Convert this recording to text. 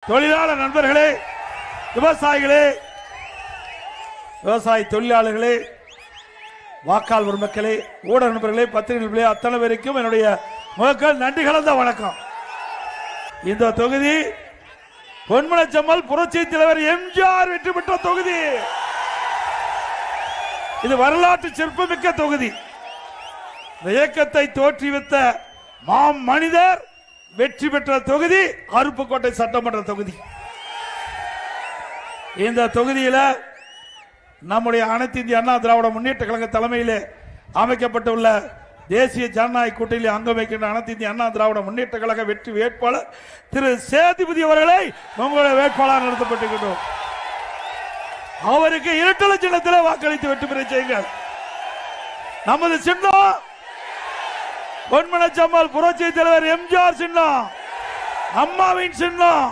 தொழிலாளர் நண்பர்களே, விவசாயிகளே, விவசாய தொழிலாளர்களே, வாக்காளர் மக்களே, ஊடக நண்பர்களே, பத்திரிகை நண்பர்களே, அத்தனை பேருக்கும் என்னுடைய முதல் நன்றி கலந்த வணக்கம். இந்த தொகுதி பொன்மனச்செம்மல் புரட்சி தலைவர் எம்ஜிஆர் வெற்றி பெற்ற தொகுதி. இது வரலாற்று சிறப்புமிக்க தொகுதி. இந்த இயக்கத்தை தோற்றுவித்த மாம் மனிதர் வெற்றி பெற்ற தொகுதி அருப்புக்கோட்டை சட்டமன்ற தொகுதி. இந்த தொகுதியில் நம்முடைய அனைத்து இந்திய அண்ணா திராவிட முன்னேற்ற கழக தலைமையில் அமைக்கப்பட்டுள்ள தேசிய ஜனநாயக கூட்டணியில் அங்கம் வைக்கின்ற அனைத்து இந்திய அண்ணா திராவிட முன்னேற்ற கழக வெற்றி வேட்பாளர் திரு சேதுபதி அவர்களை உங்களுடைய வேட்பாளர் நிறுத்தப்பட்டிருக்கிறோம். அவருக்கு இரட்டை சின்னத்தில் வாக்களித்து வெற்றி பெற செய்யுங்கள். நமது சின்னம் பொன்மனச்செம்மல் புரட்சி தலைவர் எம்ஜிஆர் சின்னம், அம்மாவின் சின்னம்.